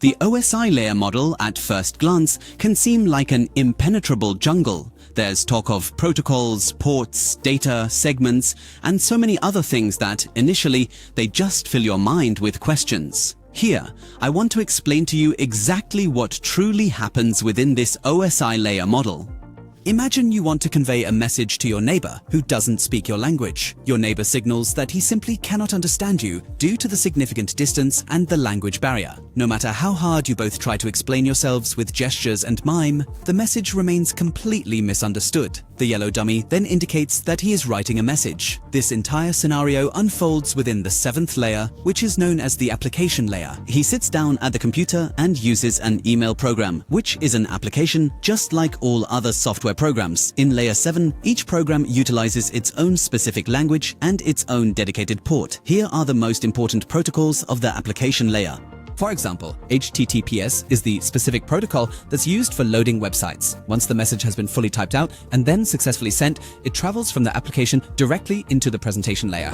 The OSI layer model, at first glance, can seem like an impenetrable jungle. There's talk of protocols, ports, data, segments, and so many other things that, initially, they just fill your mind with questions. Here, I want to explain to you exactly what truly happens within this OSI layer model. Imagine you want to convey a message to your neighbor who doesn't speak your language. Your neighbor signals that he simply cannot understand you due to the significant distance and the language barrier. No matter how hard you both try to explain yourselves with gestures and mime, the message remains completely misunderstood. The yellow dummy then indicates that he is writing a message. This entire scenario unfolds within the 7th layer, which is known as the application layer. He sits down at the computer and uses an email program, which is an application just like all other software programs. In layer 7, each program utilizes its own specific language and its own dedicated port. Here are the most important protocols of the application layer. For example, HTTPS is the specific protocol that's used for loading websites. Once the message has been fully typed out and then successfully sent, it travels from the application directly into the presentation layer.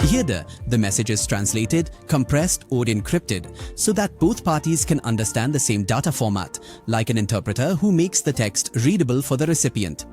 Here, the message is translated, compressed or encrypted so that both parties can understand the same data format, like an interpreter who makes the text readable for the recipient.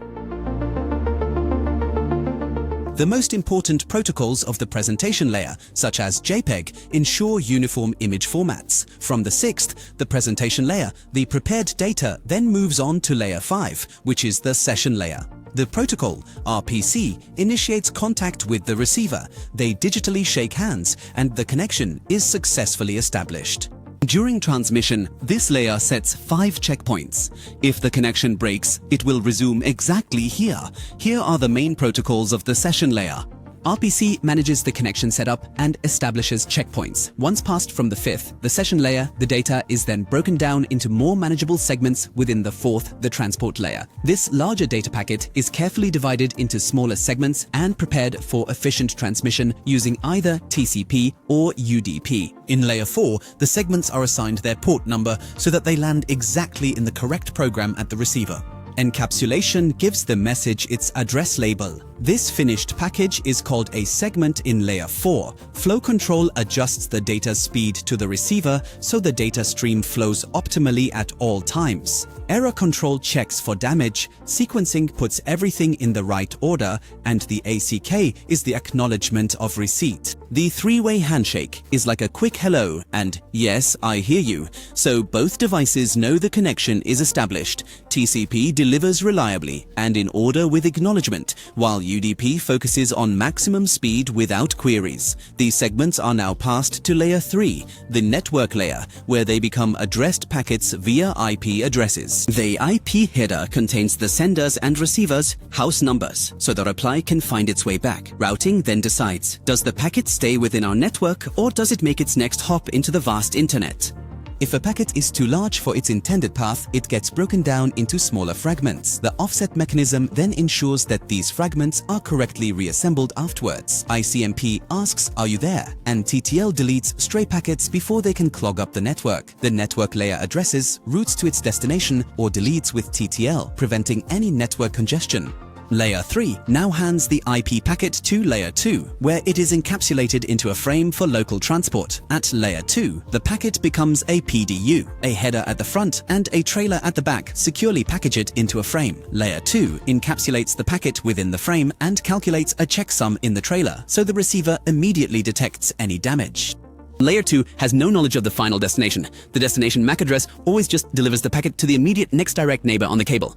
The most important protocols of the presentation layer, such as JPEG, ensure uniform image formats. From the 6th, the presentation layer, the prepared data then moves on to layer 5, which is the session layer. The protocol, RPC, initiates contact with the receiver. They digitally shake hands, and the connection is successfully established. During transmission, this layer sets 5 checkpoints. If the connection breaks, it will resume exactly here. Here are the main protocols of the session layer. RPC manages the connection setup and establishes checkpoints. Once passed from the 5th, the session layer, the data is then broken down into more manageable segments within the 4th, the transport layer. This larger data packet is carefully divided into smaller segments and prepared for efficient transmission using either TCP or UDP. In layer 4, the segments are assigned their port number so that they land exactly in the correct program at the receiver. Encapsulation gives the message its address label. This finished package is called a segment in layer 4. Flow control adjusts the data speed to the receiver so the data stream flows optimally at all times. Error control checks for damage, sequencing puts everything in the right order, and the ACK is the acknowledgement of receipt. The three-way handshake is like a quick hello and yes, I hear you, so both devices know the connection is established. TCP delivers reliably and in order with acknowledgement, while UDP focuses on maximum speed without queries. These segments are now passed to layer 3, the network layer, where they become addressed packets via IP addresses. The IP header contains the sender's and receiver's house numbers, so the reply can find its way back. Routing then decides, does the packet stay within our network or does it make its next hop into the vast internet? If a packet is too large for its intended path, it gets broken down into smaller fragments. The offset mechanism then ensures that these fragments are correctly reassembled afterwards. ICMP asks, are you there? And TTL deletes stray packets before they can clog up the network. The network layer addresses, routes to its destination, or deletes with TTL, preventing any network congestion. Layer 3 now hands the IP packet to Layer 2, where it is encapsulated into a frame for local transport. At Layer 2, the packet becomes a PDU. A header at the front and a trailer at the back securely package it into a frame. Layer 2 encapsulates the packet within the frame and calculates a checksum in the trailer, so the receiver immediately detects any damage. Layer 2 has no knowledge of the final destination. The destination MAC address always just delivers the packet to the immediate next direct neighbor on the cable.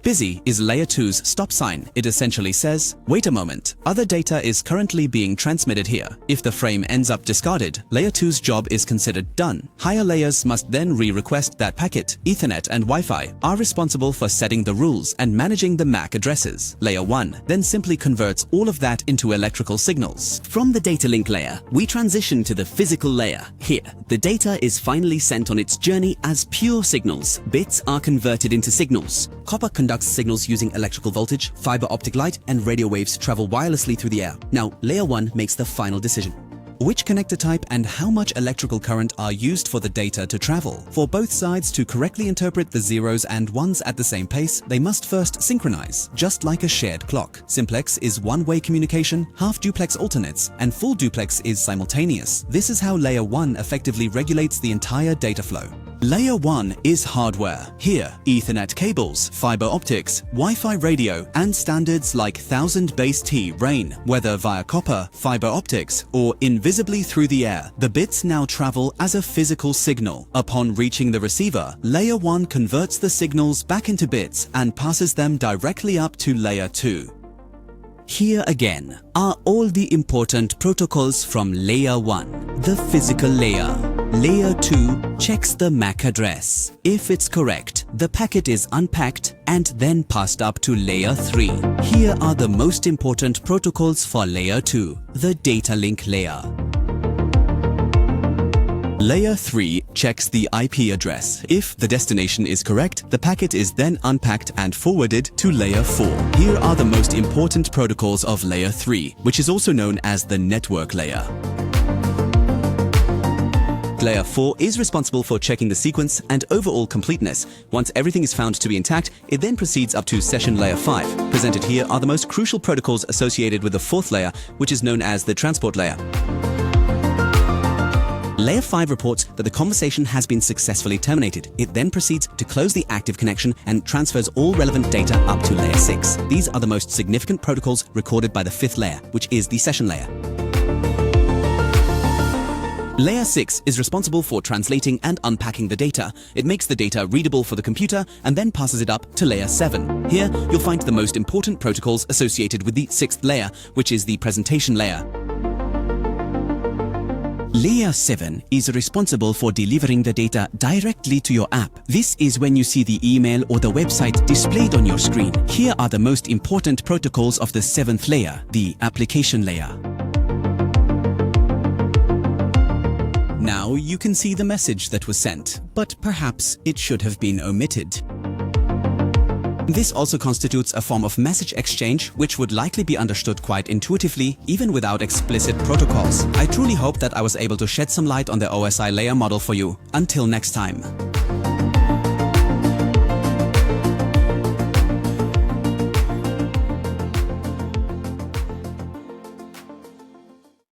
Busy is Layer 2's stop sign. It essentially says, wait a moment, other data is currently being transmitted here. If the frame ends up discarded, Layer 2's job is considered done. Higher layers must then re-request that packet. Ethernet and Wi-Fi are responsible for setting the rules and managing the MAC addresses. Layer 1 then simply converts all of that into electrical signals. From the data link layer, we transition to the physical layer. Here, the data is finally sent on its journey as pure signals. Bits are converted into signals. Copper conducts signals using electrical voltage, fiber optic light, and radio waves travel wirelessly through the air. Now, Layer 1 makes the final decision. which connector type and how much electrical current are used for the data to travel. For both sides to correctly interpret the zeros and ones at the same pace, they must first synchronize, just like a shared clock. Simplex is one-way communication, half-duplex alternates, and full duplex is simultaneous. This is how Layer 1 effectively regulates the entire data flow. Layer 1 is hardware. Here, Ethernet cables, fiber optics, Wi-Fi radio, and standards like 1000 base T reign, whether via copper, fiber optics, or invisibly through the air. The bits now travel as a physical signal. Upon reaching the receiver, Layer 1 converts the signals back into bits and passes them directly up to Layer 2. Here again are all the important protocols from Layer 1. The physical layer. Layer 2 checks the MAC address. If it's correct, the packet is unpacked and then passed up to Layer 3. Here are the most important protocols for Layer 2, the data link layer. Layer 3 checks the IP address. If the destination is correct, the packet is then unpacked and forwarded to Layer 4. Here are the most important protocols of Layer 3, which is also known as the network layer. Layer 4 is responsible for checking the sequence and overall completeness. Once everything is found to be intact, it then proceeds up to session layer 5. Presented here are the most crucial protocols associated with the fourth layer, which is known as the transport layer. Layer 5 reports that the conversation has been successfully terminated. It then proceeds to close the active connection and transfers all relevant data up to Layer 6. These are the most significant protocols recorded by the fifth layer, which is the session layer. Layer 6 is responsible for translating and unpacking the data. It makes the data readable for the computer and then passes it up to Layer 7. Here, you'll find the most important protocols associated with the sixth layer, which is the presentation layer. Layer 7 is responsible for delivering the data directly to your app. This is when you see the email or the website displayed on your screen. Here are the most important protocols of the seventh layer, the application layer. Now you can see the message that was sent, but perhaps it should have been omitted. This also constitutes a form of message exchange which would likely be understood quite intuitively, even without explicit protocols. I truly hope that I was able to shed some light on the OSI layer model for you. Until next time.